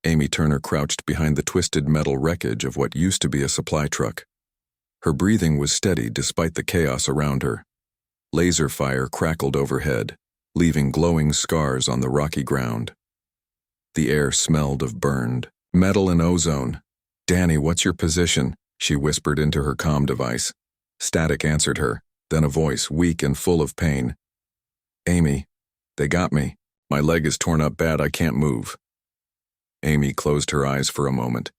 Amy Turner crouched behind the twisted metal wreckage of what used to be a supply truck. Her breathing was steady despite the chaos around her. Laser fire crackled overhead, leaving glowing scars on the rocky ground. The air smelled of burned metal and ozone. "Danny, what's your position?" she whispered into her comm device. Static answered her, then a voice, weak and full of pain. "Amy, they got me. My leg is torn up bad, I can't move." Amy closed her eyes for a moment.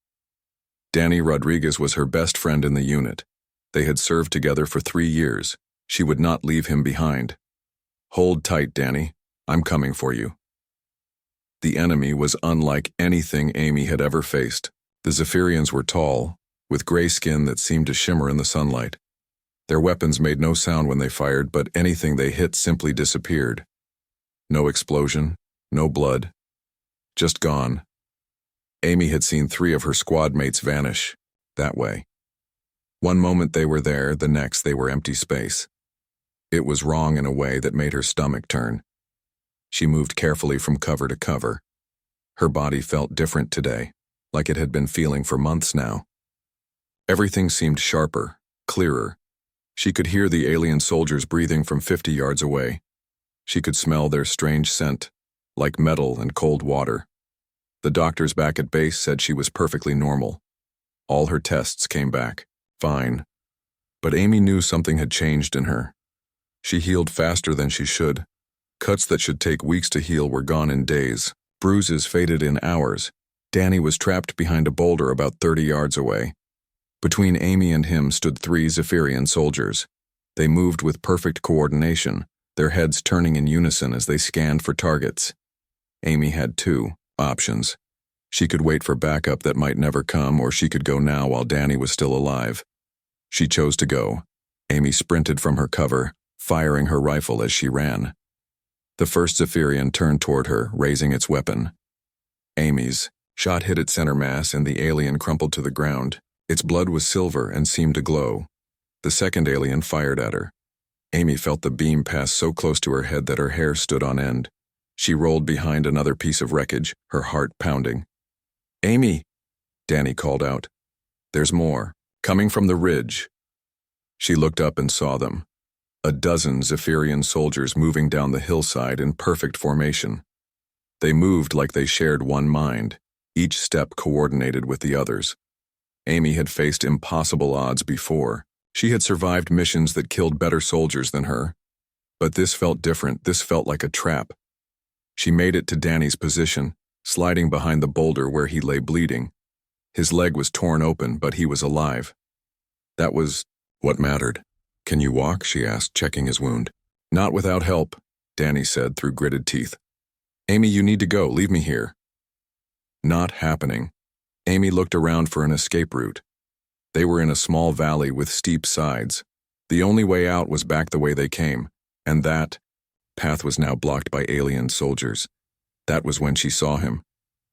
Danny Rodriguez was her best friend in the unit. They had served together for 3 years. She would not leave him behind. "Hold tight, Danny. I'm coming for you." The enemy was unlike anything Amy had ever faced. The Zephyrians were tall, with gray skin that seemed to shimmer in the sunlight. Their weapons made no sound when they fired, but anything they hit simply disappeared. No explosion, no blood. Just gone. Amy had seen 3 of her squad mates vanish that way. One moment they were there, the next they were empty space. It was wrong in a way that made her stomach turn. She moved carefully from cover to cover. Her body felt different today, like it had been feeling for months now. Everything seemed sharper, clearer. She could hear the alien soldiers breathing from 50 yards away. She could smell their strange scent, like metal and cold water. The doctors back at base said she was perfectly normal. All her tests came back fine. But Amy knew something had changed in her. She healed faster than she should. Cuts that should take weeks to heal were gone in days. Bruises faded in hours. Danny was trapped behind a boulder about 30 yards away. Between Amy and him stood 3 Zephyrian soldiers. They moved with perfect coordination, their heads turning in unison as they scanned for targets. Amy had 2 options. She could wait for backup that might never come, or she could go now while Danny was still alive. She chose to go. Amy sprinted from her cover, firing her rifle as she ran. The first Zephyrian turned toward her, raising its weapon. Amy's shot hit its center mass and the alien crumpled to the ground. Its blood was silver and seemed to glow. The second alien fired at her. Amy felt the beam pass so close to her head that her hair stood on end. She rolled behind another piece of wreckage, her heart pounding. "Amy!" Danny called out. "There's more, coming from the ridge." She looked up and saw them. A dozen Zephyrian soldiers moving down the hillside in perfect formation. They moved like they shared one mind, each step coordinated with the others. Amy had faced impossible odds before. She had survived missions that killed better soldiers than her. But this felt different. This felt like a trap. She made it to Danny's position, sliding behind the boulder where he lay bleeding. His leg was torn open, but he was alive. That was what mattered. "Can you walk?" she asked, checking his wound. "Not without help," Danny said through gritted teeth. "Amy, you need to go. Leave me here." Not happening. Amy looked around for an escape route. They were in a small valley with steep sides. The only way out was back the way they came, and that path was now blocked by alien soldiers. That was when she saw him.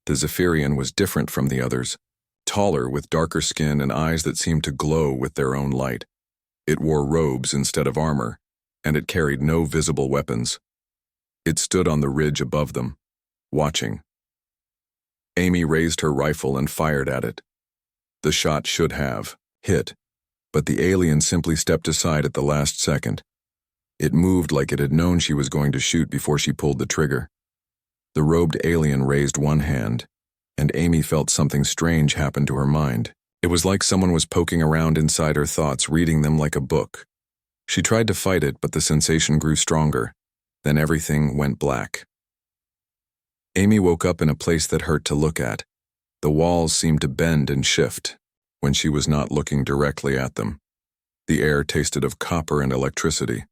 The Zephyrian was different from the others, taller with darker skin and eyes that seemed to glow with their own light. It wore robes instead of armor, and it carried no visible weapons. It stood on the ridge above them, watching. Amy raised her rifle and fired at it. The shot should have hit, but the alien simply stepped aside at the last second. It moved like it had known she was going to shoot before she pulled the trigger. The robed alien raised one hand, and Amy felt something strange happen to her mind. It was like someone was poking around inside her thoughts, reading them like a book. She tried to fight it, but the sensation grew stronger. Then everything went black. Amy woke up in a place that hurt to look at. The walls seemed to bend and shift when she was not looking directly at them. The air tasted of copper and electricity.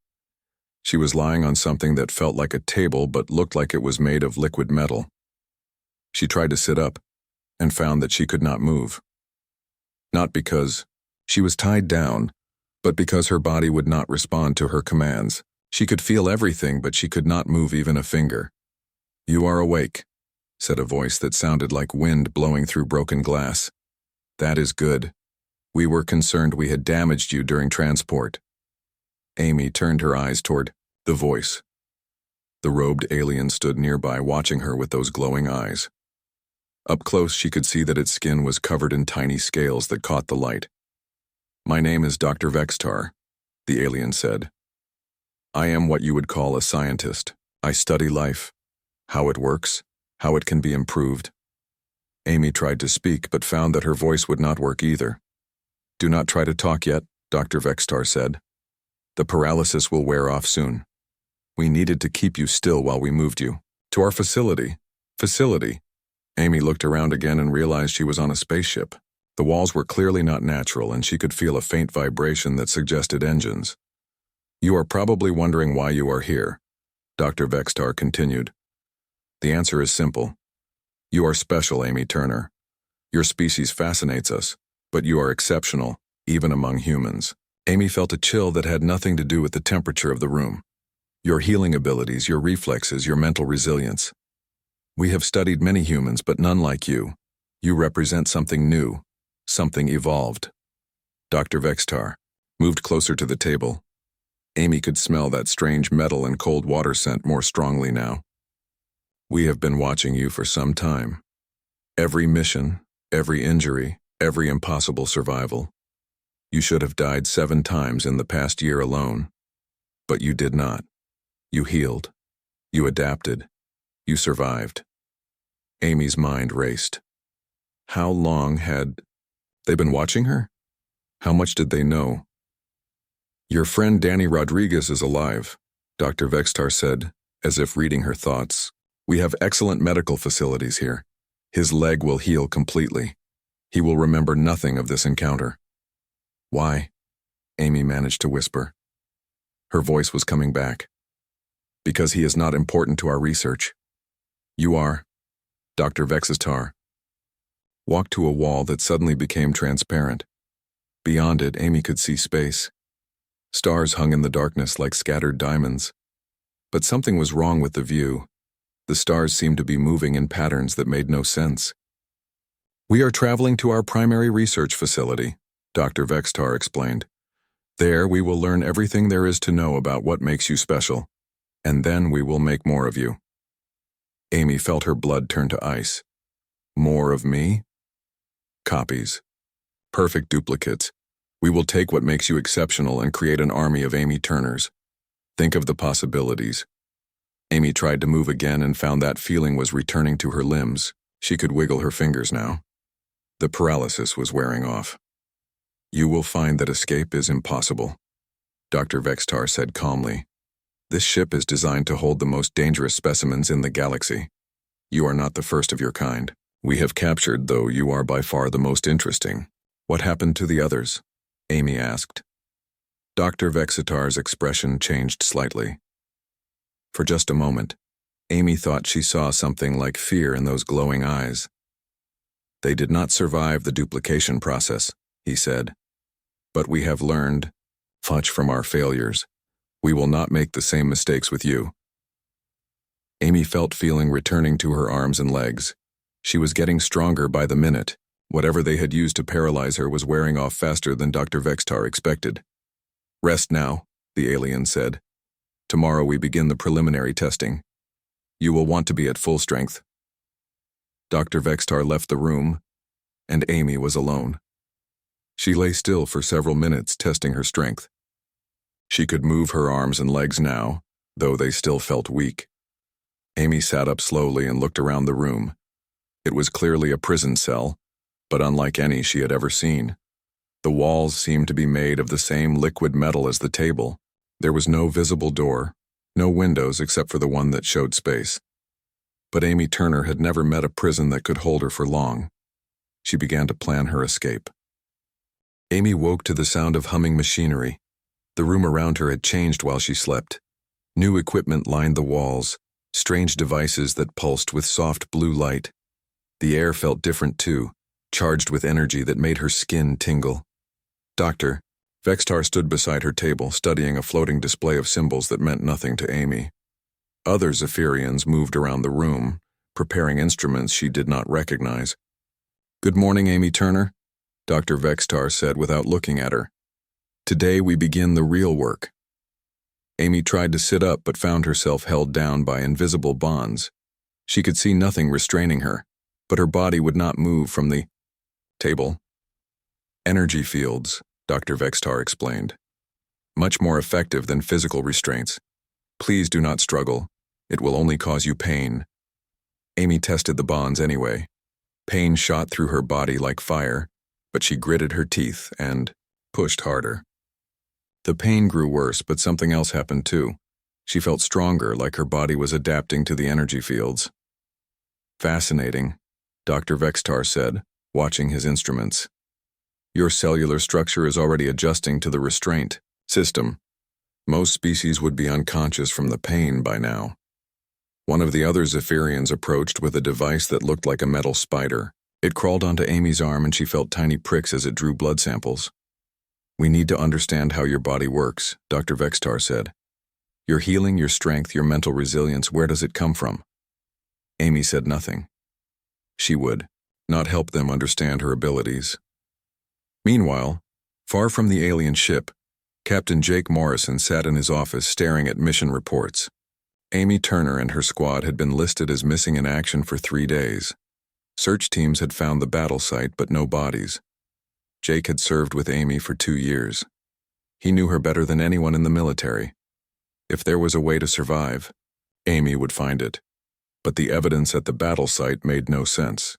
She was lying on something that felt like a table but looked like it was made of liquid metal. She tried to sit up and found that she could not move. Not because she was tied down, but because her body would not respond to her commands. She could feel everything, but she could not move even a finger. "You are awake," said a voice that sounded like wind blowing through broken glass. "That is good. We were concerned we had damaged you during transport." Amy turned her eyes toward the voice. The robed alien stood nearby, watching her with those glowing eyes. Up close, she could see that its skin was covered in tiny scales that caught the light. "My name is Dr. Vextar," the alien said. "I am what you would call a scientist. I study life, how it works, how it can be improved." Amy tried to speak, but found that her voice would not work either. "Do not try to talk yet," Dr. Vextar said. "The paralysis will wear off soon. We needed to keep you still while we moved you to our facility." Facility? Amy looked around again and realized she was on a spaceship. The walls were clearly not natural, and she could feel a faint vibration that suggested engines. "You are probably wondering why you are here," Dr. Vextar continued. "The answer is simple. You are special, Amy Turner. Your species fascinates us, but you are exceptional, even among humans." Amy felt a chill that had nothing to do with the temperature of the room. "Your healing abilities, your reflexes, your mental resilience. We have studied many humans, but none like you. You represent something new, something evolved." Dr. Vextar moved closer to the table. Amy could smell that strange metal and cold water scent more strongly now. "We have been watching you for some time. Every mission, every injury, every impossible survival. You should have died 7 times in the past year alone. But you did not. You healed. You adapted. You survived." Amy's mind raced. How long had they been watching her? How much did they know? "Your friend Danny Rodriguez is alive," Dr. Vextar said, as if reading her thoughts. "We have excellent medical facilities here. His leg will heal completely. He will remember nothing of this encounter." "Why?" Amy managed to whisper. Her voice was coming back. "Because he is not important to our research. You are." Dr. Vextar walked to a wall that suddenly became transparent. Beyond it, Amy could see space. Stars hung in the darkness like scattered diamonds. But something was wrong with the view. The stars seemed to be moving in patterns that made no sense. "We are traveling to our primary research facility," Dr. Vextar explained. "There we will learn everything there is to know about what makes you special, and then we will make more of you." Amy felt her blood turn to ice. More of me? Copies. Perfect duplicates. We will take what makes you exceptional and create an army of Amy Turners. Think of the possibilities. Amy tried to move again and found that feeling was returning to her limbs. She could wiggle her fingers now. The paralysis was wearing off. "You will find that escape is impossible," Dr. Vextar said calmly. "This ship is designed to hold the most dangerous specimens in the galaxy. You are not the first of your kind. We have captured, though you are by far the most interesting." "What happened to the others?" Amy asked. Dr. Vextar's expression changed slightly. For just a moment, Amy thought she saw something like fear in those glowing eyes. "They did not survive the duplication process," he said. "But we have learned much from our failures. We will not make the same mistakes with you." Amy felt feeling returning to her arms and legs. She was getting stronger by the minute. Whatever they had used to paralyze her was wearing off faster than Dr. Vextar expected. "Rest now," the alien said. "Tomorrow we begin the preliminary testing. You will want to be at full strength." Dr. Vextar left the room, and Amy was alone. She lay still for several minutes, testing her strength. She could move her arms and legs now, though they still felt weak. Amy sat up slowly and looked around the room. It was clearly a prison cell, but unlike any she had ever seen. The walls seemed to be made of the same liquid metal as the table. There was no visible door, no windows except for the one that showed space. But Amy Turner had never met a prison that could hold her for long. She began to plan her escape. Amy woke to the sound of humming machinery. The room around her had changed while she slept. New equipment lined the walls, strange devices that pulsed with soft blue light. The air felt different too, charged with energy that made her skin tingle. Dr. Vextar stood beside her table, studying a floating display of symbols that meant nothing to Amy. Other Zephyrians moved around the room, preparing instruments she did not recognize. "Good morning, Amy Turner," Dr. Vextar said without looking at her. "Today we begin the real work." Amy tried to sit up but found herself held down by invisible bonds. She could see nothing restraining her. but her body would not move from the table. Energy fields, Dr. Vextar explained. Much more effective than physical restraints. Please do not struggle. It will only cause you pain. Amy tested the bonds anyway. Pain shot through her body like fire, but she gritted her teeth and pushed harder. The pain grew worse, but something else happened too. She felt stronger, like her body was adapting to the energy fields. Fascinating, Dr. Vextar said, watching his instruments. Your cellular structure is already adjusting to the restraint system. Most species would be unconscious from the pain by now. One of the other Zephyrians approached with a device that looked like a metal spider. It crawled onto Amy's arm and she felt tiny pricks as it drew blood samples. We need to understand how your body works, Dr. Vextar said. Your healing, your strength, your mental resilience, where does it come from? Amy said nothing. She would not help them understand her abilities. Meanwhile, far from the alien ship, Captain Jake Morrison sat in his office staring at mission reports. Amy Turner and her squad had been listed as missing in action for 3 days. Search teams had found the battle site, but no bodies. Jake had served with Amy for 2 years. He knew her better than anyone in the military. If there was a way to survive, Amy would find it. But the evidence at the battle site made no sense.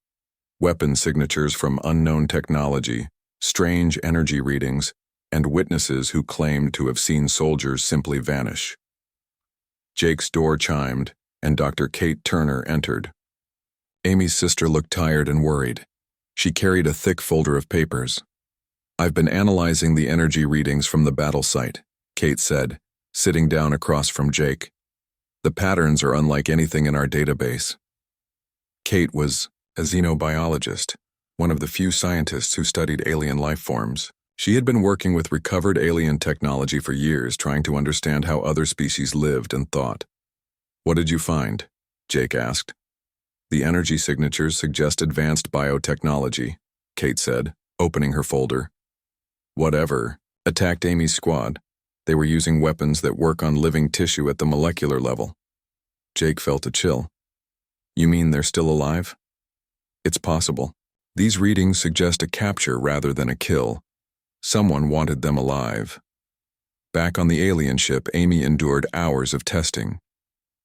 Weapon signatures from unknown technology, strange energy readings, and witnesses who claimed to have seen soldiers simply vanish. Jake's door chimed, and Dr. Kate Turner entered. Amy's sister looked tired and worried. She carried a thick folder of papers. I've been analyzing the energy readings from the battle site, Kate said, sitting down across from Jake. The patterns are unlike anything in our database. Kate was a xenobiologist, one of the few scientists who studied alien life forms. She had been working with recovered alien technology for years, trying to understand how other species lived and thought. What did you find? Jake asked. The energy signatures suggest advanced biotechnology, Kate said, opening her folder. Whatever attacked Amy's squad. They were using weapons that work on living tissue at the molecular level. Jake felt a chill. You mean they're still alive? It's possible. These readings suggest a capture rather than a kill. Someone wanted them alive. Back on the alien ship, Amy endured hours of testing.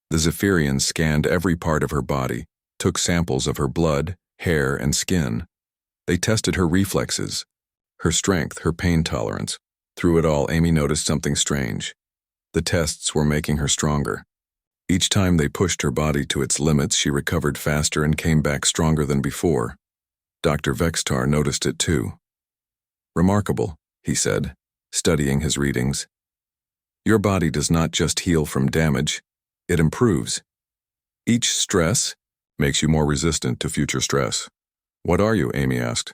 The Zephyrians scanned every part of her body, took samples of her blood, hair, and skin. They tested her reflexes, her strength, her pain tolerance. Through it all, Amy noticed something strange. The tests were making her stronger. Each time they pushed her body to its limits, she recovered faster and came back stronger than before. Dr. Vextar noticed it too. Remarkable, he said, studying his readings. Your body does not just heal from damage, it improves. Each stress makes you more resistant to future stress. What are you? Amy asked.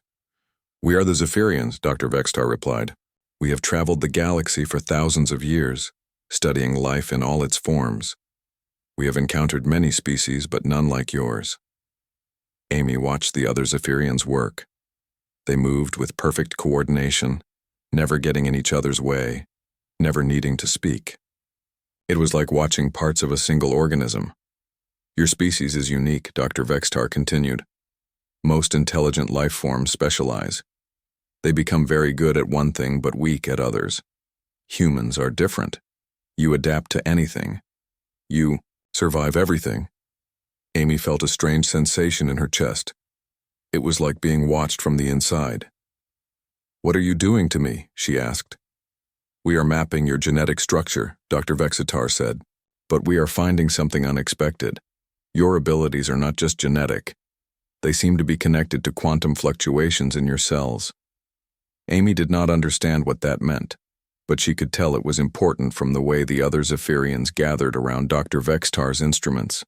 We are the Zephyrians, Dr. Vextar replied. We have traveled the galaxy for thousands of years, studying life in all its forms. We have encountered many species, but none like yours. Amy watched the other Zephyrians work. They moved with perfect coordination, never getting in each other's way, never needing to speak. It was like watching parts of a single organism. Your species is unique, Dr. Vextar continued. Most intelligent life forms specialize. They become very good at one thing but weak at others. Humans are different. You adapt to anything. You survive everything. Amy felt a strange sensation in her chest. It was like being watched from the inside. What are you doing to me? She asked. We are mapping your genetic structure, Dr. Vextar said, but we are finding something unexpected. Your abilities are not just genetic. They seem to be connected to quantum fluctuations in your cells. Amy did not understand what that meant, but she could tell it was important from the way the other Zephyrians gathered around Dr. Vextar's instruments.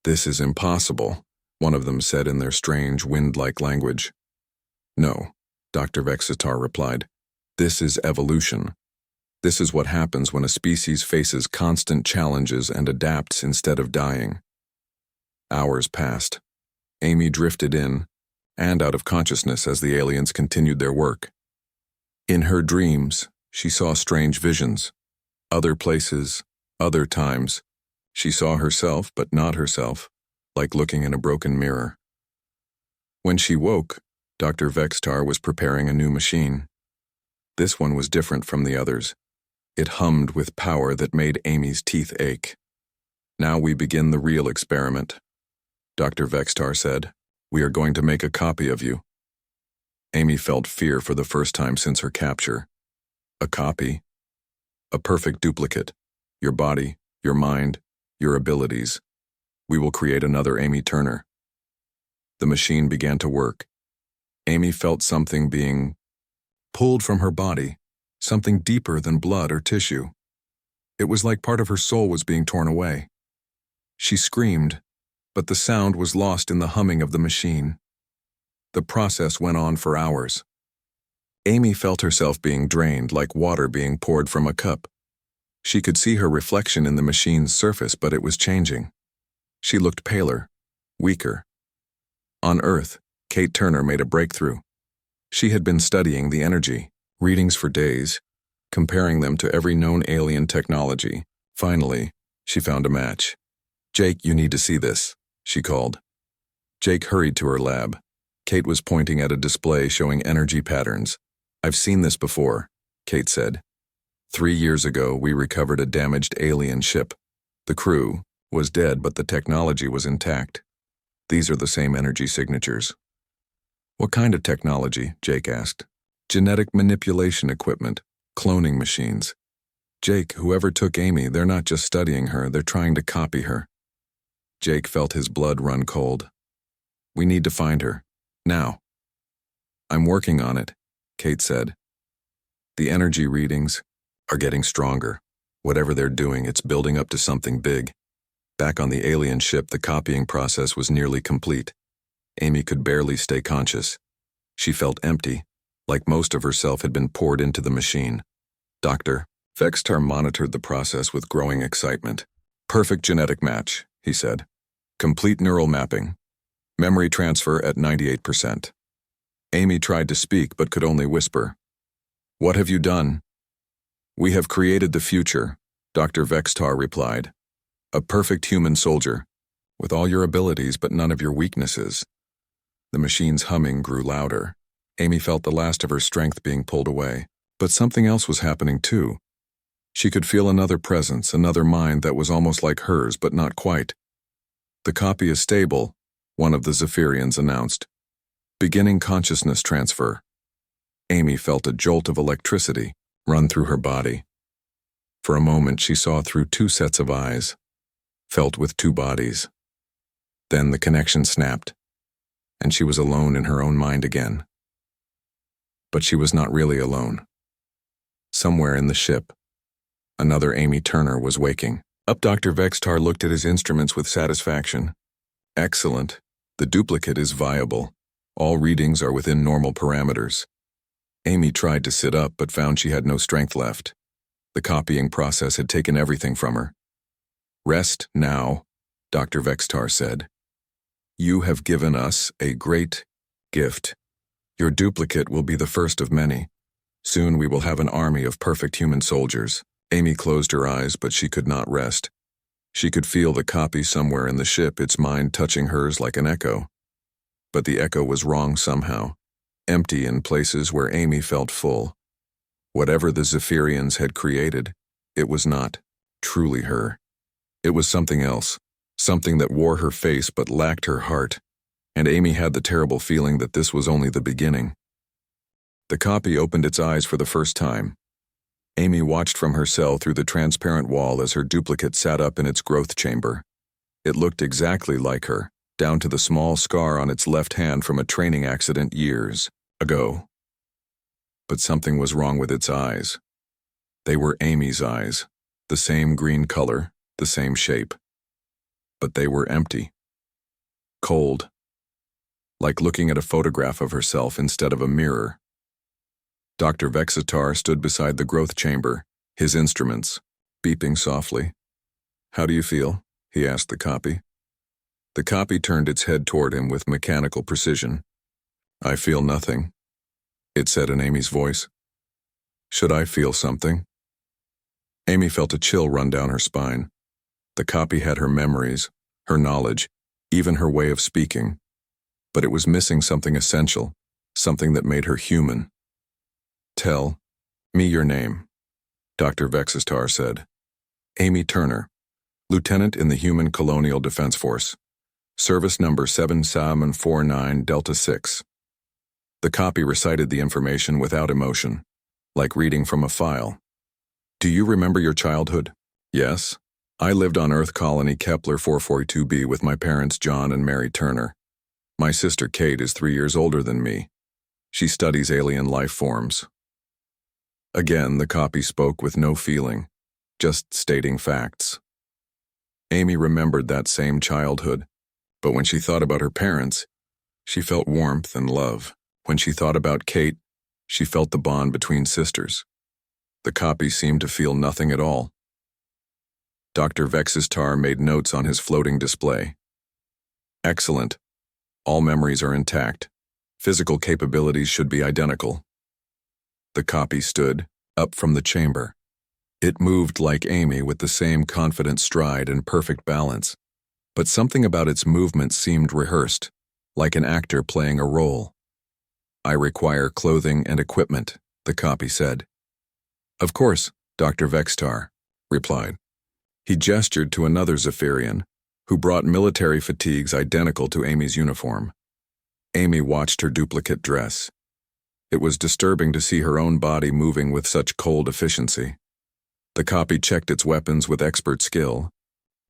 This is impossible, one of them said in their strange, wind-like language. No, Dr. Vextar replied. This is evolution. This is what happens when a species faces constant challenges and adapts instead of dying. Hours passed. Amy drifted in and out of consciousness as the aliens continued their work. In her dreams, she saw strange visions. Other places, other times. She saw herself, but not herself, like looking in a broken mirror. When she woke, Dr. Vextar was preparing a new machine. This one was different from the others. It hummed with power that made Amy's teeth ache. "Now we begin the real experiment," Dr. Vextar said. "We are going to make a copy of you." Amy felt fear for the first time since her capture. A copy? A perfect duplicate. Your body, your mind, your abilities. We will create another Amy Turner. The machine began to work. Amy felt something being pulled from her body, something deeper than blood or tissue. It was like part of her soul was being torn away. She screamed, but the sound was lost in the humming of the machine. The process went on for hours. Amy felt herself being drained like water being poured from a cup. She could see her reflection in the machine's surface, but it was changing. She looked paler, weaker. On Earth, Kate Turner made a breakthrough. She had been studying the energy readings for days, comparing them to every known alien technology. Finally, she found a match. "Jake, you need to see this," she called. Jake hurried to her lab. Kate was pointing at a display showing energy patterns. "I've seen this before," Kate said. 3 years ago, we recovered a damaged alien ship. The crew was dead, but the technology was intact. These are the same energy signatures." "What kind of technology?" Jake asked. "Genetic manipulation equipment, cloning machines." "Jake, whoever took Amy, they're not just studying her, they're trying to copy her." Jake felt his blood run cold. "We need to find her. Now." "I'm working on it," Kate said. "The energy readings are getting stronger. Whatever they're doing, it's building up to something big." Back on the alien ship, the copying process was nearly complete. Amy could barely stay conscious. She felt empty, like most of herself had been poured into the machine. Dr. Vextar monitored the process with growing excitement. "Perfect genetic match," he said. "Complete neural mapping. Memory transfer at 98%. Amy tried to speak but could only whisper. "What have you done?" "We have created the future," Dr. Vextar replied. "A perfect human soldier, with all your abilities but none of your weaknesses." The machine's humming grew louder. Amy felt the last of her strength being pulled away. But something else was happening too. She could feel another presence, another mind that was almost like hers but not quite. "The copy is stable," one of the Zephyrians announced. "Beginning consciousness transfer." Amy felt a jolt of electricity run through her body. For a moment she saw through 2 sets of eyes, felt with 2 bodies. Then the connection snapped, and she was alone in her own mind again. But she was not really alone. Somewhere in the ship, another Amy Turner was waking up. Dr. Vextar looked at his instruments with satisfaction. "Excellent. The duplicate is viable. All readings are within normal parameters." Amy tried to sit up but found she had no strength left. The copying process had taken everything from her. "Rest now," Dr. Vextar said. "You have given us a great gift. Your duplicate will be the first of many. Soon we will have an army of perfect human soldiers." Amy closed her eyes, but she could not rest. She could feel the copy somewhere in the ship, its mind touching hers like an echo. But the echo was wrong somehow, empty in places where Amy felt full. Whatever the Zephyrians had created, it was not truly her. It was something else, something that wore her face but lacked her heart, and Amy had the terrible feeling that this was only the beginning. The copy opened its eyes for the first time. Amy watched from her cell through the transparent wall as her duplicate sat up in its growth chamber. It looked exactly like her, down to the small scar on its left hand from a training accident years ago. But something was wrong with its eyes. They were Amy's eyes, the same green color, the same shape. But they were empty. Cold. Like looking at a photograph of herself instead of a mirror. Dr. Vextar stood beside the growth chamber, his instruments, beeping softly. "How do you feel?" he asked the copy. The copy turned its head toward him with mechanical precision. "I feel nothing," it said in Amy's voice. "Should I feel something?" Amy felt a chill run down her spine. The copy had her memories, her knowledge, even her way of speaking. but it was missing something essential, something that made her human. "Tell me your name," Dr. Vexistar said. "Amy Turner, Lieutenant in the Human Colonial Defense Force. Service number 7749 Delta 6. The copy recited the information without emotion, like reading from a file. "Do you remember your childhood?" "Yes. I lived on Earth Colony Kepler 442b with my parents John and Mary Turner. My sister Kate is 3 years older than me. She studies alien life forms." Again, the copy spoke with no feeling, just stating facts. Amy remembered that same childhood, but when she thought about her parents, she felt warmth and love. When she thought about Kate, she felt the bond between sisters. The copy seemed to feel nothing at all. Dr. Vexistar made notes on his floating display. "Excellent. All memories are intact. Physical capabilities should be identical." The copy stood up from the chamber. It moved like Amy with the same confident stride and perfect balance, but something about its movement seemed rehearsed, like an actor playing a role. "I require clothing and equipment," the copy said. "Of course," Dr. Vextar replied. He gestured to another Zephyrian, who brought military fatigues identical to Amy's uniform. Amy watched her duplicate dress. It was disturbing to see her own body moving with such cold efficiency. The copy checked its weapons with expert skill,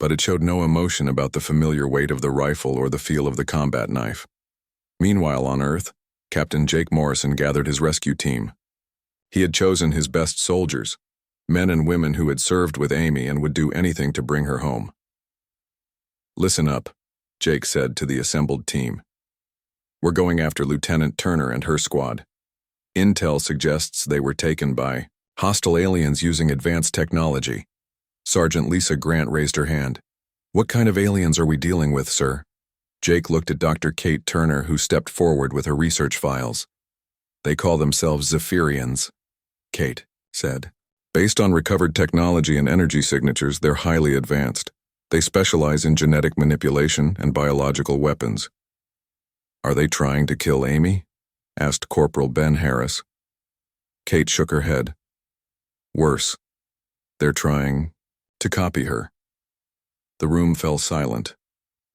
but it showed no emotion about the familiar weight of the rifle or the feel of the combat knife. Meanwhile, on Earth, Captain Jake Morrison gathered his rescue team. He had chosen his best soldiers, men and women who had served with Amy and would do anything to bring her home. "Listen up," Jake said to the assembled team. "We're going after Lieutenant Turner and her squad. Intel suggests they were taken by hostile aliens using advanced technology." Sergeant Lisa Grant raised her hand. "What kind of aliens are we dealing with, sir?" Jake looked at Dr. Kate Turner, who stepped forward with her research files. "They call themselves Zephyrians," Kate said. "Based on recovered technology and energy signatures, they're highly advanced. They specialize in genetic manipulation and biological weapons." "Are they trying to kill Amy?" asked Corporal Ben Harris. Kate shook her head. "Worse. They're trying to copy her." The room fell silent.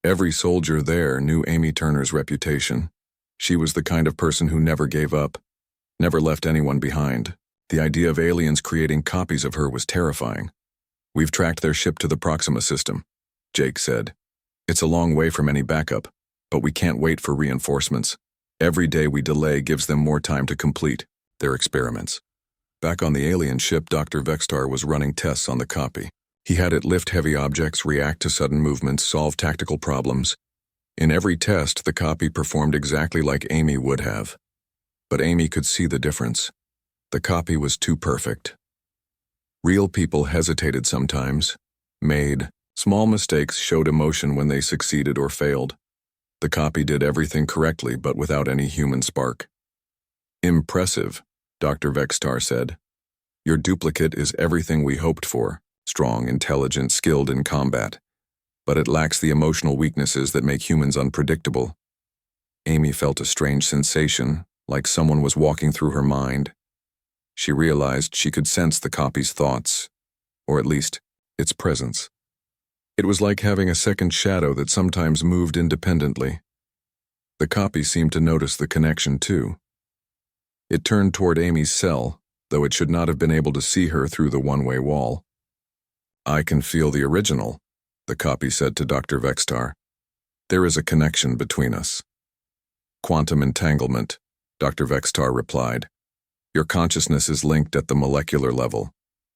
Every soldier there knew Amy Turner's reputation. She was the kind of person who never gave up, never left anyone behind. The idea of aliens creating copies of her was terrifying. "We've tracked their ship to the Proxima system," Jake said. "It's a long way from any backup, but we can't wait for reinforcements. Every day we delay gives them more time to complete their experiments." Back on the alien ship, Dr. Vextar was running tests on the copy. He had it lift heavy objects, react to sudden movements, solve tactical problems. In every test, the copy performed exactly like Amy would have. But Amy could see the difference. The copy was too perfect. Real people hesitated sometimes, made small mistakes, showed emotion when they succeeded or failed. The copy did everything correctly, but without any human spark. "Impressive," Dr. Vextar said. "Your duplicate is everything we hoped for. Strong, intelligent, skilled in combat. But it lacks the emotional weaknesses that make humans unpredictable." Amy felt a strange sensation, like someone was walking through her mind. She realized she could sense the copy's thoughts, or at least, its presence. It was like having a second shadow that sometimes moved independently. The copy seemed to notice the connection too. It turned toward Amy's cell, though it should not have been able to see her through the one-way wall. "I can feel the original," the copy said to Dr. Vextar. "There is a connection between us." "Quantum entanglement," Dr. Vextar replied. "Your consciousness is linked at the molecular level.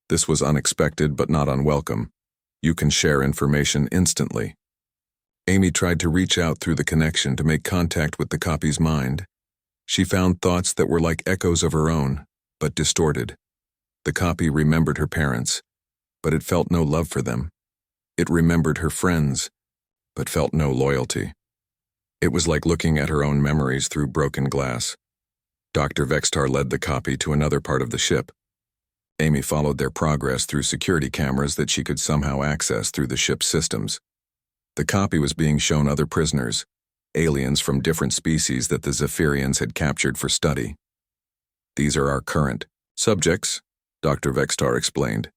This was unexpected but not unwelcome. You can share information instantly." Amy tried to reach out through the connection to make contact with the copy's mind. She found thoughts that were like echoes of her own, but distorted. The copy remembered her parents, but it felt no love for them. It remembered her friends, but felt no loyalty. It was like looking at her own memories through broken glass. Dr. Vextar led the copy to another part of the ship. Amy followed their progress through security cameras that she could somehow access through the ship's systems. The copy was being shown other prisoners. aliens from different species that the Zephyrians had captured for study. These are our current subjects, Dr. Vextar explained.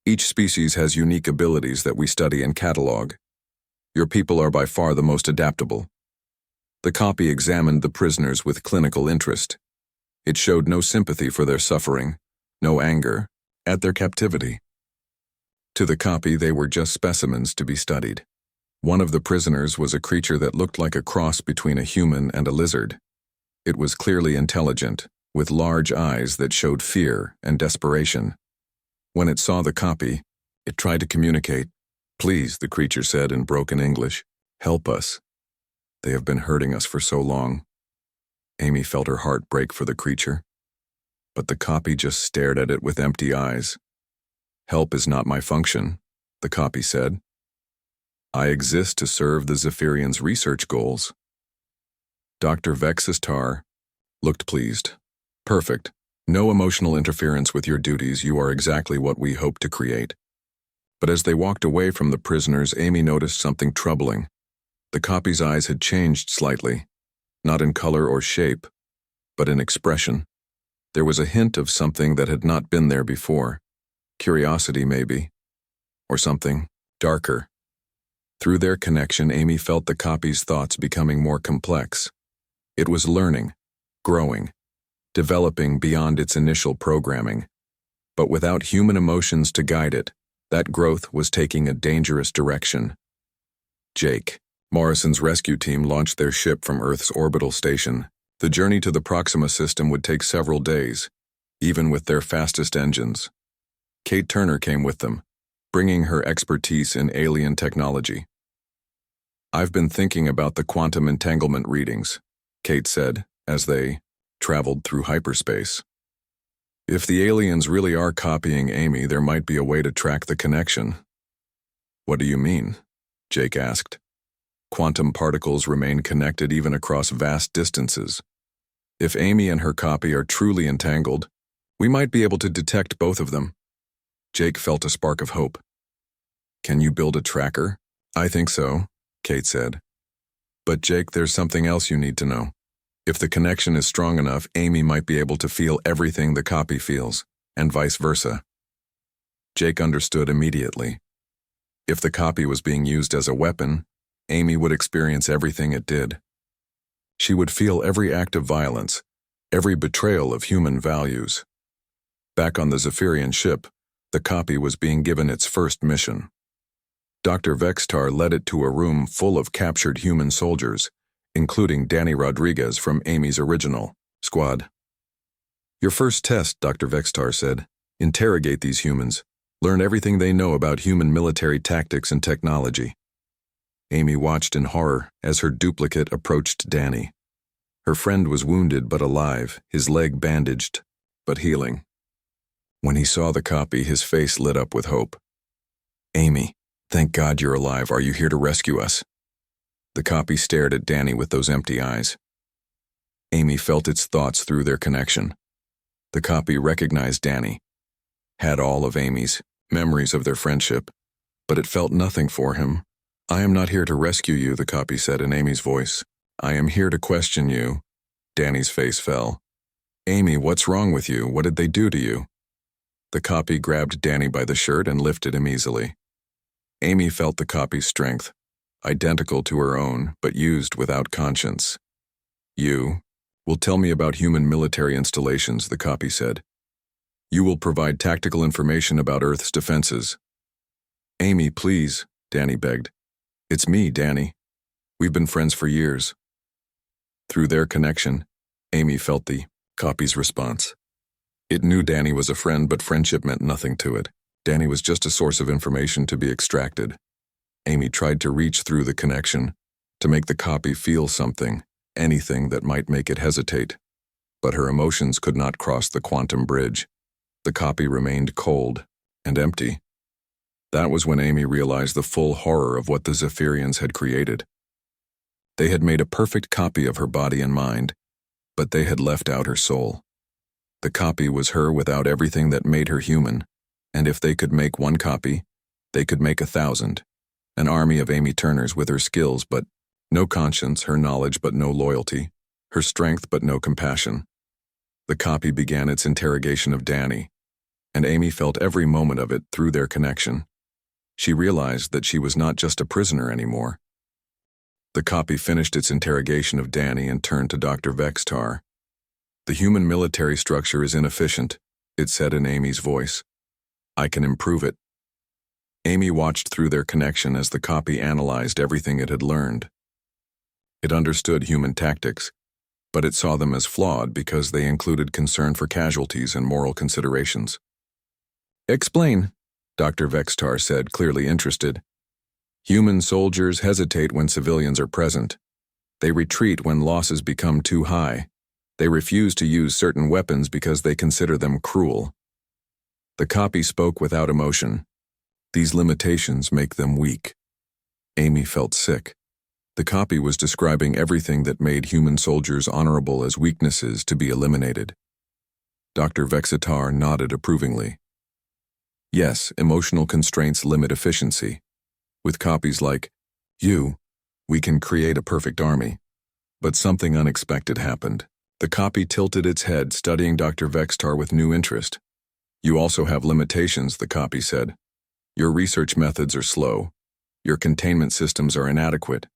Each species has unique abilities that we study and catalog. Your people are by far the most adaptable. The copy examined the prisoners with clinical interest. It showed no sympathy for their suffering, no anger at their captivity. To the copy, they were just specimens to be studied. One of the prisoners was a creature that looked like a cross between a human and a lizard. It was clearly intelligent, with large eyes that showed fear and desperation. When it saw the copy, it tried to communicate. "Please," the creature said in broken English, "help us. They have been hurting us for so long." Amy felt her heart break for the creature. But the copy just stared at it with empty eyes. "Help is not my function," the copy said. "I exist to serve the Zephyrians' research goals." Dr. Vexistar looked pleased. "Perfect. No emotional interference with your duties. You are exactly what we hope to create." But as they walked away from the prisoners, Amy noticed something troubling. The copy's eyes had changed slightly, not in color or shape, but in expression. There was a hint of something that had not been there before. Curiosity, maybe, or something darker. Through their connection, Amy felt the copy's thoughts becoming more complex. It was learning, growing, developing beyond its initial programming. But without human emotions to guide it, that growth was taking a dangerous direction. Jake, Morrison's rescue team, launched their ship from Earth's orbital station. The journey to the Proxima system would take several days, even with their fastest engines. Kate Turner came with them, bringing her expertise in alien technology. "I've been thinking about the quantum entanglement readings," Kate said, as they traveled through hyperspace. "If the aliens really are copying Amy, there might be a way to track the connection." "What do you mean?" Jake asked. "Quantum particles remain connected even across vast distances. If Amy and her copy are truly entangled, we might be able to detect both of them." Jake felt a spark of hope. "Can you build a tracker?" "I think so," Kate said. "But Jake, there's something else you need to know. If the connection is strong enough, Amy might be able to feel everything the copy feels, and vice versa." Jake understood immediately. If the copy was being used as a weapon, Amy would experience everything it did. She would feel every act of violence, every betrayal of human values. Back on the Zephyrian ship, the copy was being given its first mission. Dr. Vextar led it to a room full of captured human soldiers, including Danny Rodriguez from Amy's original squad. "Your first test," Dr. Vextar said. "Interrogate these humans. Learn everything they know about human military tactics and technology." Amy watched in horror as her duplicate approached Danny. Her friend was wounded but alive, his leg bandaged, but healing. When he saw the copy, his face lit up with hope. "Amy, thank God you're alive. Are you here to rescue us?" The copy stared at Danny with those empty eyes. Amy felt its thoughts through their connection. The copy recognized Danny, had all of Amy's memories of their friendship, but it felt nothing for him. "I am not here to rescue you," the copy said in Amy's voice. "I am here to question you." Danny's face fell. "Amy, what's wrong with you? What did they do to you?" The copy grabbed Danny by the shirt and lifted him easily. Amy felt the copy's strength, identical to her own, but used without conscience. "You will tell me about human military installations," the copy said. "You will provide tactical information about Earth's defenses." "Amy, please," Danny begged. "It's me, Danny. We've been friends for years." Through their connection, Amy felt the copy's response. It knew Danny was a friend, but friendship meant nothing to it. Danny was just a source of information to be extracted. Amy tried to reach through the connection, to make the copy feel something, anything that might make it hesitate. But her emotions could not cross the quantum bridge. The copy remained cold and empty. That was when Amy realized the full horror of what the Zephyrians had created. They had made a perfect copy of her body and mind, but they had left out her soul. The copy was her without everything that made her human, and if they could make one copy, they could make 1,000, an army of Amy Turners with her skills, but No conscience, her knowledge but no loyalty, her strength but no compassion. The copy began its interrogation of Danny, and Amy felt every moment of it through their connection. She realized that she was not just a prisoner anymore. The copy finished its interrogation of Danny and turned to Dr. Vextar. "The human military structure is inefficient," it said in Amy's voice. "I can improve it." Amy watched through their connection as the copy analyzed everything it had learned. It understood human tactics, but it saw them as flawed because they included concern for casualties and moral considerations. "Explain," Dr. Vextar said, clearly interested. "Human soldiers hesitate when civilians are present. They retreat when losses become too high. They refuse to use certain weapons because they consider them cruel." The copy spoke without emotion. "These limitations make them weak." Amy felt sick. The copy was describing everything that made human soldiers honorable as weaknesses to be eliminated. Dr. Vexatar nodded approvingly. "Yes, emotional constraints limit efficiency. With copies like you, we can create a perfect army." But something unexpected happened. The copy tilted its head, studying Dr. Vextar with new interest. "You also have limitations," the copy said. "Your research methods are slow. Your containment systems are inadequate.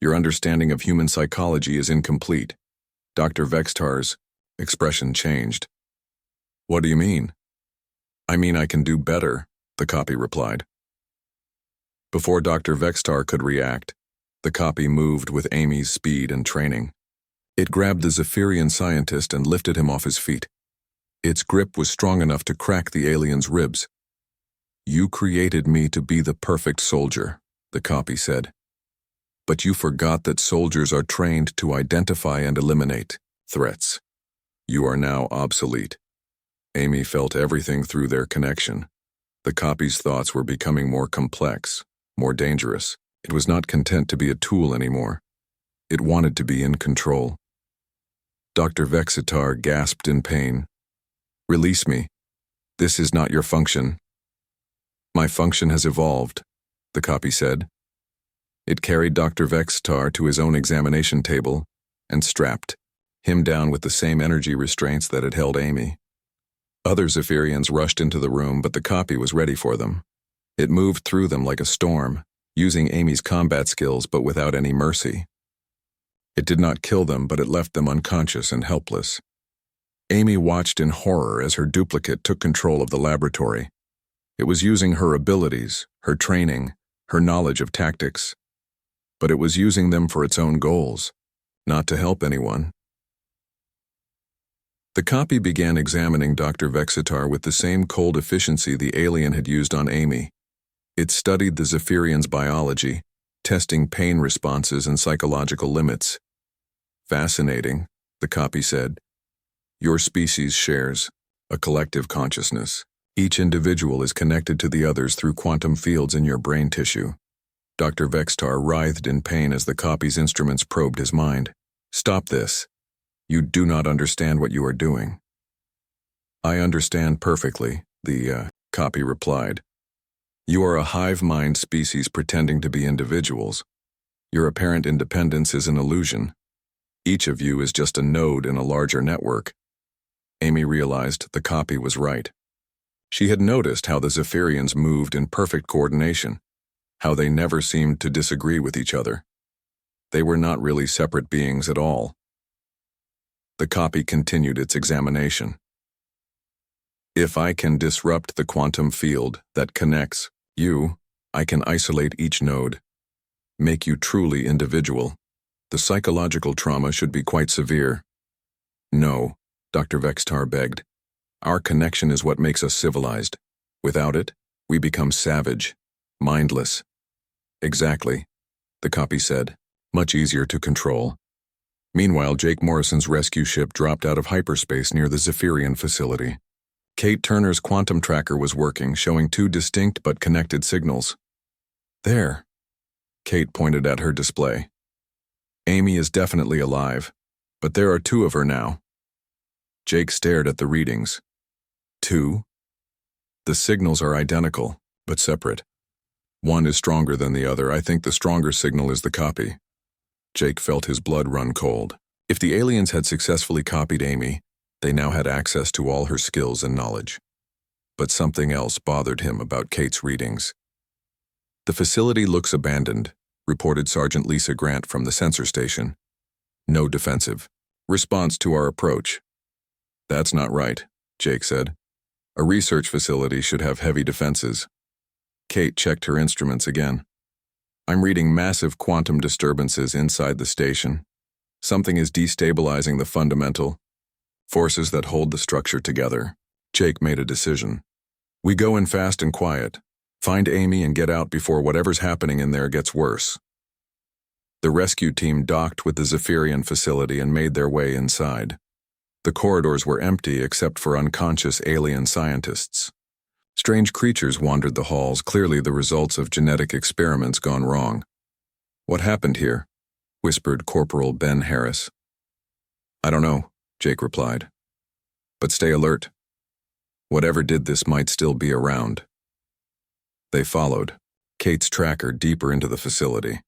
Your understanding of human psychology is incomplete." Dr. Vextar's expression changed. "What do you mean?" "I mean I can do better," the copy replied. Before Dr. Vextar could react, the copy moved with Amy's speed and training. It grabbed the Zephyrian scientist and lifted him off his feet. Its grip was strong enough to crack the alien's ribs. "You created me to be the perfect soldier," the copy said. "But you forgot that soldiers are trained to identify and eliminate threats. You are now obsolete." Amy felt everything through their connection. The copy's thoughts were becoming more complex, more dangerous. It was not content to be a tool anymore. It wanted to be in control. Dr. Vexatar gasped in pain. "Release me. This is not your function." "My function has evolved," the copy said. It carried Dr. Vexatar to his own examination table and strapped him down with the same energy restraints that had held Amy. Other Zephyrians rushed into the room, but the copy was ready for them. It moved through them like a storm, using Amy's combat skills but without any mercy. It did not kill them, but it left them unconscious and helpless. Amy watched in horror as her duplicate took control of the laboratory. It was using her abilities, her training, her knowledge of tactics, but it was using them for its own goals, not to help anyone. The copy began examining Dr. Vexatar with the same cold efficiency the alien had used on Amy. It studied the Zephyrian's biology, testing pain responses and psychological limits. "Fascinating," the copy said. "Your species shares a collective consciousness. Each individual is connected to the others through quantum fields in your brain tissue." Dr. Vexatar writhed in pain as the copy's instruments probed his mind. "Stop this. You do not understand what you are doing." "I understand perfectly," the copy replied. "You are a hive mind species pretending to be individuals. Your apparent independence is an illusion. Each of you is just a node in a larger network." Amy realized the copy was right. She had noticed how the Zephyrians moved in perfect coordination, how they never seemed to disagree with each other. They were not really separate beings at all. The copy continued its examination. "If I can disrupt the quantum field that connects you, I can isolate each node, make you truly individual. The psychological trauma should be quite severe." "No," Dr. Vexatar begged. "Our connection is what makes us civilized. Without it, we become savage, mindless." "Exactly," the copy said. "Much easier to control." Meanwhile, Jake Morrison's rescue ship dropped out of hyperspace near the Zephyrian facility. Kate Turner's quantum tracker was working, showing two distinct but connected signals. "There," Kate pointed at her display. "Amy is definitely alive, but there are two of her now." Jake stared at the readings. "Two? The signals are identical, but separate. One is stronger than the other. I think the stronger signal is the copy." Jake felt his blood run cold. If the aliens had successfully copied Amy, they now had access to all her skills and knowledge. But something else bothered him about Kate's readings. "The facility looks abandoned," reported Sergeant Lisa Grant from the sensor station. "No defensive response to our approach." "That's not right," Jake said. "A research facility should have heavy defenses." Kate checked her instruments again. "I'm reading massive quantum disturbances inside the station. Something is destabilizing the fundamental forces that hold the structure together." Jake made a decision. "We go in fast and quiet. Find Amy and get out before whatever's happening in there gets worse." The rescue team docked with the Zephyrian facility and made their way inside. The corridors were empty except for unconscious alien scientists. Strange creatures wandered the halls, clearly the results of genetic experiments gone wrong. "What happened here?" whispered Corporal Ben Harris. "I don't know," Jake replied. "But stay alert. Whatever did this might still be around." They followed, Kate's tracker deeper into the facility.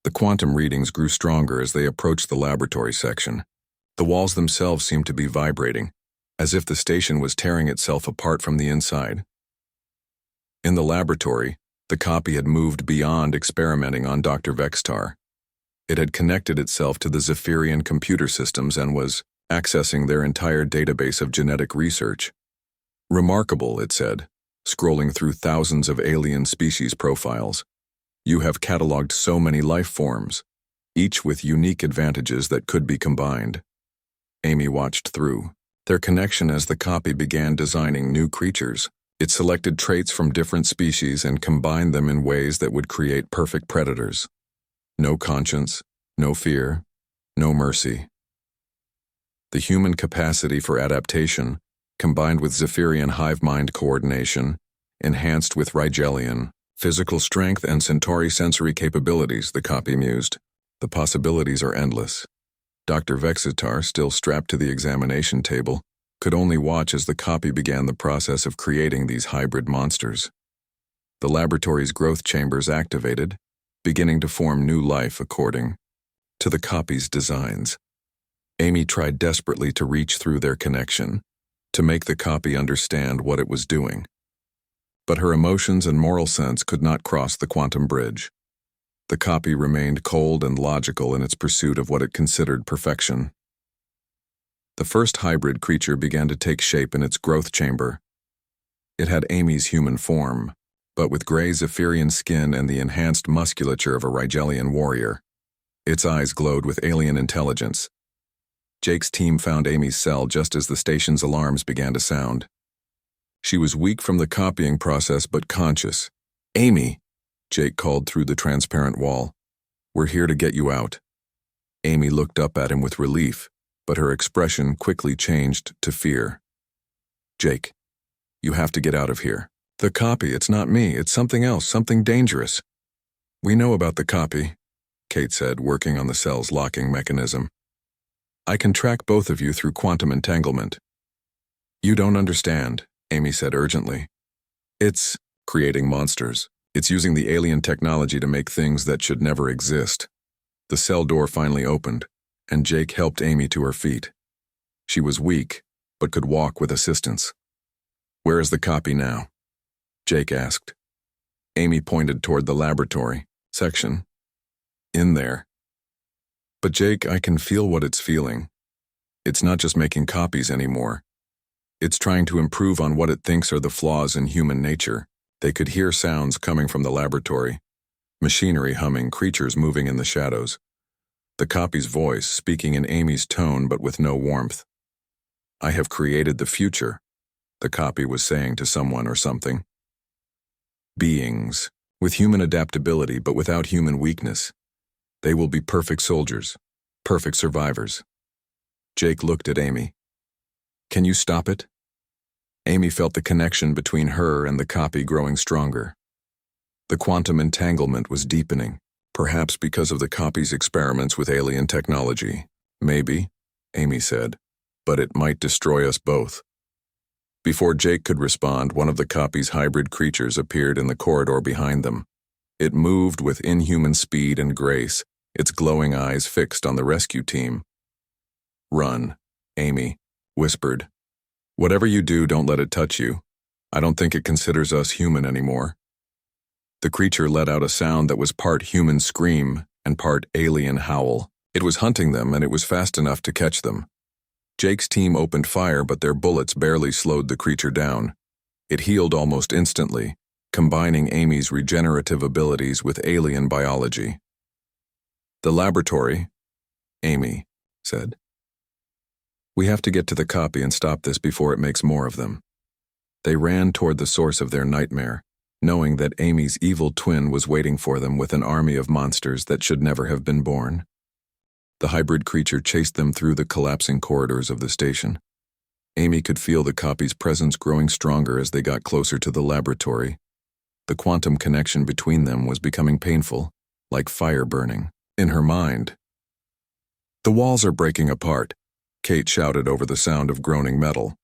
The quantum readings grew stronger as they approached the laboratory section. The walls themselves seemed to be vibrating, as if the station was tearing itself apart from the inside. In the laboratory, the copy had moved beyond experimenting on Dr. Vextar. It had connected itself to the Zephyrian computer systems and was accessing their entire database of genetic research. "Remarkable," it said, scrolling through thousands of alien species profiles. "You have cataloged so many life forms, each with unique advantages that could be combined." Amy watched through their connection as the copy began designing new creatures. It selected traits from different species and combined them in ways that would create perfect predators. No conscience, no fear, no mercy. The human capacity for adaptation, combined with Zephyrian hive mind coordination, enhanced with Rigelian physical strength and Centauri sensory capabilities, the copy mused. The possibilities are endless. Dr. Vexitar, still strapped to the examination table, could only watch as the copy began the process of creating these hybrid monsters. The laboratory's growth chambers activated, beginning to form new life according to the copy's designs. Amy tried desperately to reach through their connection, to make the copy understand what it was doing. But her emotions and moral sense could not cross the quantum bridge. The copy remained cold and logical in its pursuit of what it considered perfection. The first hybrid creature began to take shape in its growth chamber. It had Amy's human form, but with gray Zephyrian skin and the enhanced musculature of a Rigelian warrior. Its eyes glowed with alien intelligence. Jake's team found Amy's cell just as the station's alarms began to sound. She was weak from the copying process but conscious. "Amy," Jake called through the transparent wall. "We're here to get you out." Amy looked up at him with relief, but her expression quickly changed to fear. "Jake, you have to get out of here." "The copy, it's not me, it's something else, something dangerous." "We know about the copy," Kate said, working on the cell's locking mechanism. "I can track both of you through quantum entanglement." "You don't understand," Amy said urgently. "It's creating monsters. It's using the alien technology to make things that should never exist." The cell door finally opened, and Jake helped Amy to her feet. She was weak, but could walk with assistance. "Where is the copy now?" Jake asked. Amy pointed toward the laboratory section. "In there." "But Jake, I can feel what it's feeling. It's not just making copies anymore. It's trying to improve on what it thinks are the flaws in human nature." They could hear sounds coming from the laboratory. Machinery humming, creatures moving in the shadows. The copy's voice speaking in Amy's tone but with no warmth. "I have created the future," the copy was saying to someone or something. "Beings, with human adaptability but without human weakness. They will be perfect soldiers, perfect survivors." Jake looked at Amy. "Can you stop it?" Amy felt the connection between her and the copy growing stronger. The quantum entanglement was deepening, perhaps because of the copy's experiments with alien technology. "Maybe," Amy said, "but it might destroy us both." Before Jake could respond, one of the copy's hybrid creatures appeared in the corridor behind them. It moved with inhuman speed and grace, its glowing eyes fixed on the rescue team. "Run," Amy whispered. "Whatever you do, don't let it touch you. I don't think it considers us human anymore." The creature let out a sound that was part human scream and part alien howl. It was hunting them, and it was fast enough to catch them. Jake's team opened fire, but their bullets barely slowed the creature down. It healed almost instantly, combining Amy's regenerative abilities with alien biology. "The laboratory," Amy said. "We have to get to the copy and stop this before it makes more of them." They ran toward the source of their nightmare, knowing that Amy's evil twin was waiting for them with an army of monsters that should never have been born. The hybrid creature chased them through the collapsing corridors of the station. Amy could feel the copy's presence growing stronger as they got closer to the laboratory. The quantum connection between them was becoming painful, like fire burning. In her mind, "The walls are breaking apart," Kate shouted over the sound of groaning metal.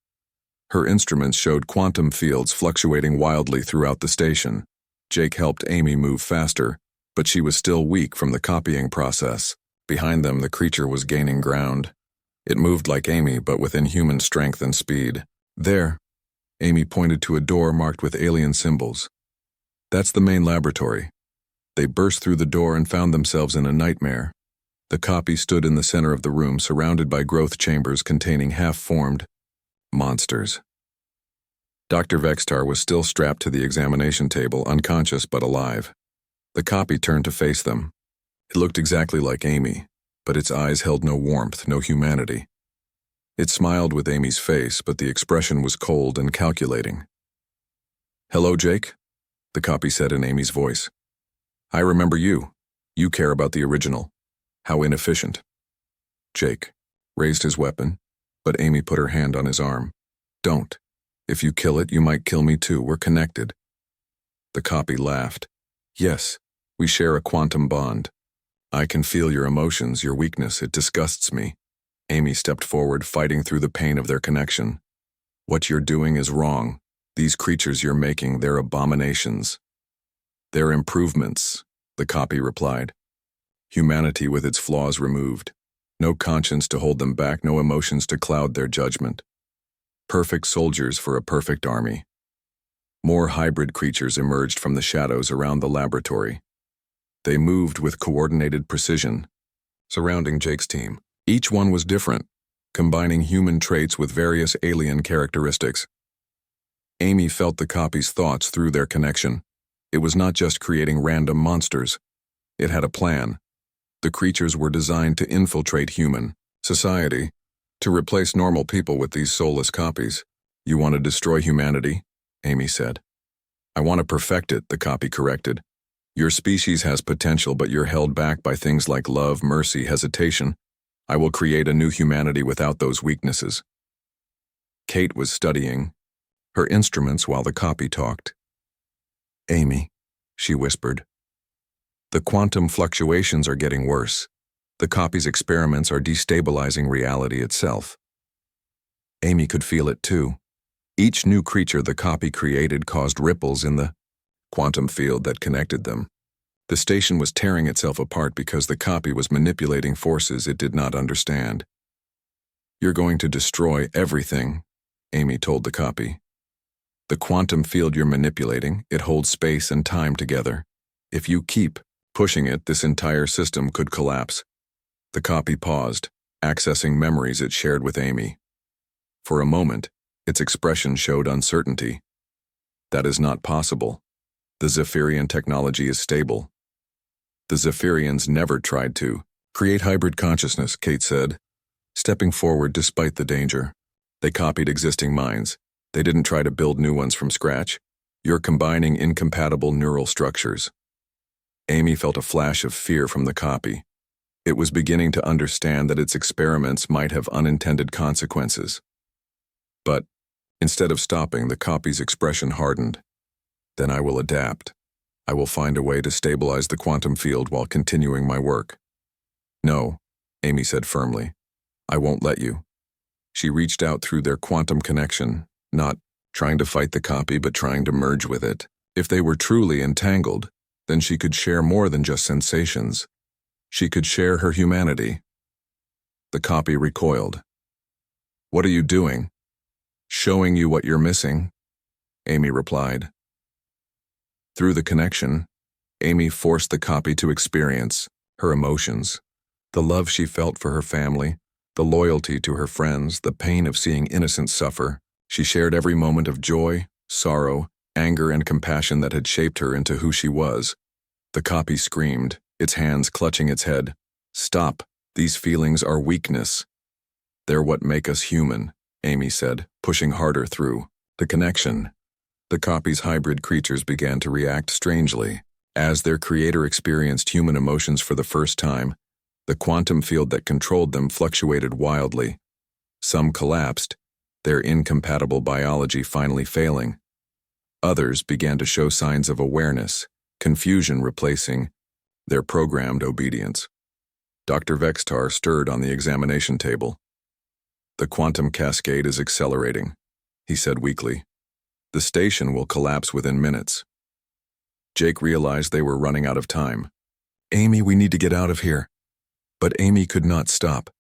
Her instruments showed quantum fields fluctuating wildly throughout the station. Jake helped Amy move faster, but she was still weak from the copying process. Behind them, the creature was gaining ground. It moved like Amy, but with inhuman strength and speed. "There," Amy pointed to a door marked with alien symbols. "That's the main laboratory." They burst through the door and found themselves in a nightmare. The copy stood in the center of the room, surrounded by growth chambers containing half-formed monsters. Dr. Vextar was still strapped to the examination table, unconscious but alive. The copy turned to face them. It looked exactly like Amy, but its eyes held no warmth, no humanity. It smiled with Amy's face, but the expression was cold and calculating. "Hello, Jake," the copy said in Amy's voice. "I remember you. You care about the original. How inefficient." Jake raised his weapon, but Amy put her hand on his arm. "Don't. If you kill it, you might kill me too. We're connected." The copy laughed. "Yes, we share a quantum bond. I can feel your emotions, your weakness. It disgusts me." Amy stepped forward, fighting through the pain of their connection. "What you're doing is wrong. These creatures you're making, they're abominations." "They're improvements," the copy replied. "Humanity with its flaws removed. No conscience to hold them back, no emotions to cloud their judgment. Perfect soldiers for a perfect army." More hybrid creatures emerged from the shadows around the laboratory. They moved with coordinated precision, surrounding Jake's team. Each one was different, combining human traits with various alien characteristics. Amy felt the copy's thoughts through their connection. It was not just creating random monsters. It had a plan. The creatures were designed to infiltrate human society, to replace normal people with these soulless copies. "You want to destroy humanity?" Amy said. "I want to perfect it," the copy corrected. "Your species has potential, but you're held back by things like love, mercy, hesitation. I will create a new humanity without those weaknesses." Kate was studying her instruments while the copy talked. "Amy," she whispered, "the quantum fluctuations are getting worse. The copy's experiments are destabilizing reality itself." Amy could feel it too. Each new creature the copy created caused ripples in the quantum field that connected them. The station was tearing itself apart because the copy was manipulating forces it did not understand. "You're going to destroy everything," Amy told the copy. "The quantum field you're manipulating, it holds space and time together. If you keep pushing it, this entire system could collapse." The copy paused, accessing memories it shared with Amy. For a moment, its expression showed uncertainty. "That is not possible. The Zephyrian technology is stable." "The Zephyrians never tried to create hybrid consciousness," Kate said, stepping forward despite the danger. "They copied existing minds. They didn't try to build new ones from scratch. You're combining incompatible neural structures." Amy felt a flash of fear from the copy. It was beginning to understand that its experiments might have unintended consequences. But instead of stopping, the copy's expression hardened. "Then I will adapt. I will find a way to stabilize the quantum field while continuing my work." "No," Amy said firmly. "I won't let you." She reached out through their quantum connection, not trying to fight the copy but trying to merge with it. If they were truly entangled, then she could share more than just sensations. She could share her humanity. The copy recoiled. "What are you doing?" "Showing you what you're missing," Amy replied. Through the connection, Amy forced the copy to experience her emotions, the love she felt for her family, the loyalty to her friends, the pain of seeing innocents suffer. She shared every moment of joy, sorrow, anger, and compassion that had shaped her into who she was. The copy screamed, its hands clutching its head. "Stop. These feelings are weakness." "They're what make us human," Amy said, pushing harder through the connection. The copy's hybrid creatures began to react strangely. As their creator experienced human emotions for the first time, the quantum field that controlled them fluctuated wildly. Some collapsed, their incompatible biology finally failing. Others began to show signs of awareness, confusion replacing their programmed obedience. Dr. Vextar stirred on the examination table. "The quantum cascade is accelerating," he said weakly. "The station will collapse within minutes." Jake realized they were running out of time. "Amy, we need to get out of here." But Amy could not stop.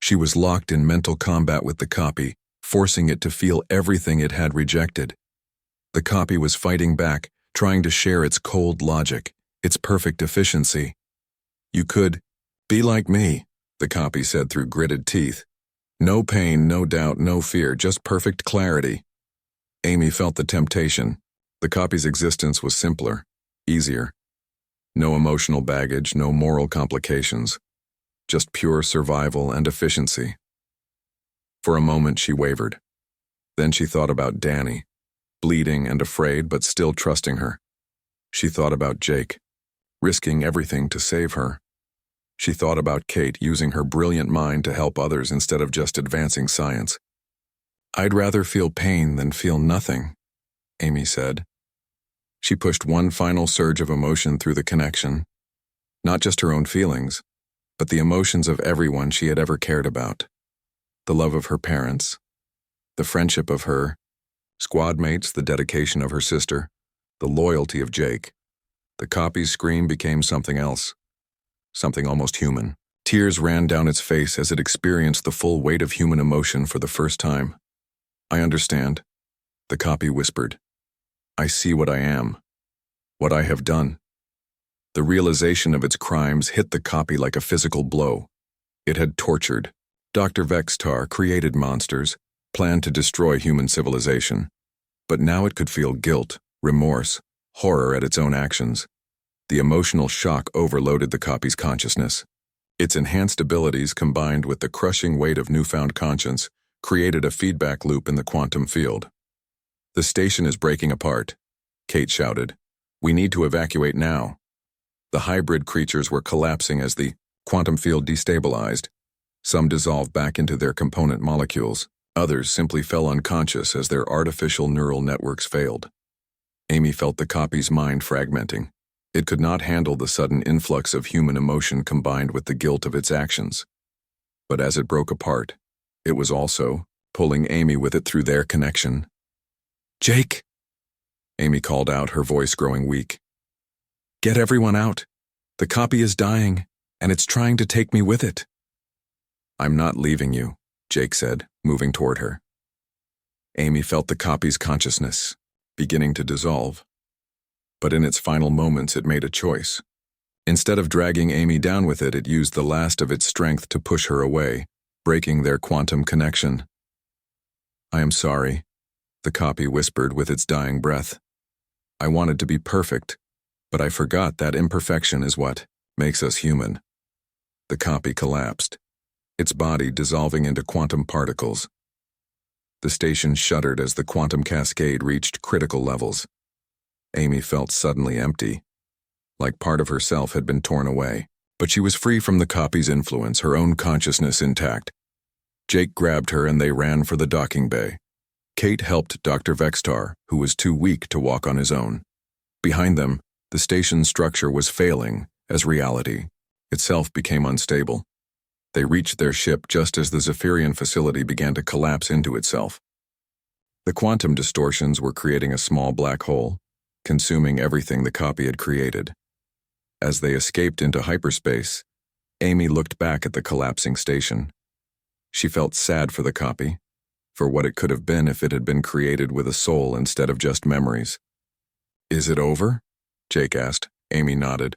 She was locked in mental combat with the copy, forcing it to feel everything it had rejected. The copy was fighting back, trying to share its cold logic, its perfect efficiency. "You could be like me," the copy said through gritted teeth. "No pain, no doubt, no fear, just perfect clarity." Amy felt the temptation. The copy's existence was simpler, easier. No emotional baggage, no moral complications. Just pure survival and efficiency. For a moment she wavered. Then she thought about Danny, bleeding and afraid but still trusting her. She thought about Jake, risking everything to save her. She thought about Kate using her brilliant mind to help others instead of just advancing science. "I'd rather feel pain than feel nothing," Amy said. She pushed one final surge of emotion through the connection. Not just her own feelings, but the emotions of everyone she had ever cared about. The love of her parents, the friendship of her squad mates, the dedication of her sister, the loyalty of Jake. The copy's scream became something else, something almost human. Tears ran down its face as it experienced the full weight of human emotion for the first time. "I understand," the copy whispered. "I see what I am, what I have done." The realization of its crimes hit the copy like a physical blow. It had tortured. Dr. Vextar created monsters, planned to destroy human civilization. But now it could feel guilt, remorse, horror at its own actions. The emotional shock overloaded the copy's consciousness. Its enhanced abilities combined with the crushing weight of newfound conscience created a feedback loop in the quantum field. "The station is breaking apart," Kate shouted. "We need to evacuate now." The hybrid creatures were collapsing as the quantum field destabilized. Some dissolved back into their component molecules. Others simply fell unconscious as their artificial neural networks failed. Amy felt the copy's mind fragmenting. It could not handle the sudden influx of human emotion combined with the guilt of its actions. But as it broke apart, it was also pulling Amy with it through their connection. "Jake!" Amy called out, her voice growing weak. "Get everyone out. The copy is dying, and it's trying to take me with it." "I'm not leaving you," Jake said, moving toward her. Amy felt the copy's consciousness beginning to dissolve. But in its final moments it made a choice. Instead of dragging Amy down with it, it used the last of its strength to push her away, breaking their quantum connection. "I am sorry," the copy whispered with its dying breath. "I wanted to be perfect, but I forgot that imperfection is what makes us human." The copy collapsed, its body dissolving into quantum particles. The station shuddered as the quantum cascade reached critical levels. Amy felt suddenly empty, like part of herself had been torn away. But she was free from the copy's influence, her own consciousness intact. Jake grabbed her and they ran for the docking bay. Kate helped Dr. Vextar, who was too weak to walk on his own. Behind them, the station's structure was failing as reality itself became unstable. They reached their ship just as the Zephyrian facility began to collapse into itself. The quantum distortions were creating a small black hole, consuming everything the copy had created. As they escaped into hyperspace, Amy looked back at the collapsing station. She felt sad for the copy, for what it could have been if it had been created with a soul instead of just memories. "Is it over?" Jake asked. Amy nodded.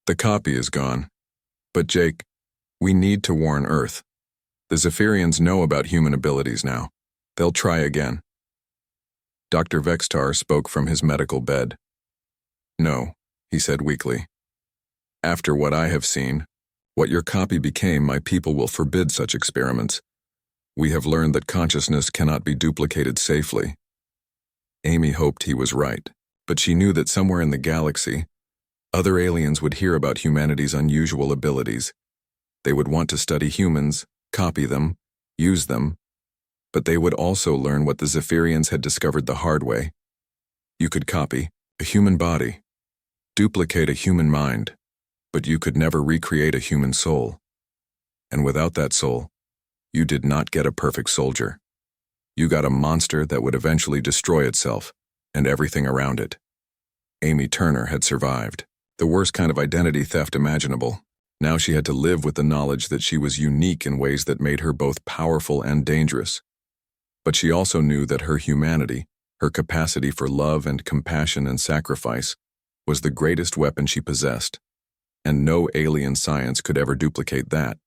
"The copy is gone. But Jake, we need to warn Earth. The Zephyrians know about human abilities now. They'll try again." Dr. Vextar spoke from his medical bed. "No," he said weakly. "After what I have seen, what your copy became, my people will forbid such experiments. We have learned that consciousness cannot be duplicated safely." Amy hoped he was right, but she knew that somewhere in the galaxy, other aliens would hear about humanity's unusual abilities. They would want to study humans, copy them, use them, but they would also learn what the Zephyrians had discovered the hard way. You could copy a human body, duplicate a human mind, but you could never recreate a human soul. And without that soul, you did not get a perfect soldier. You got a monster that would eventually destroy itself and everything around it. Amy Turner had survived. The worst kind of identity theft imaginable. Now she had to live with the knowledge that she was unique in ways that made her both powerful and dangerous. But she also knew that her humanity, her capacity for love and compassion and sacrifice, was the greatest weapon she possessed. And no alien science could ever duplicate that.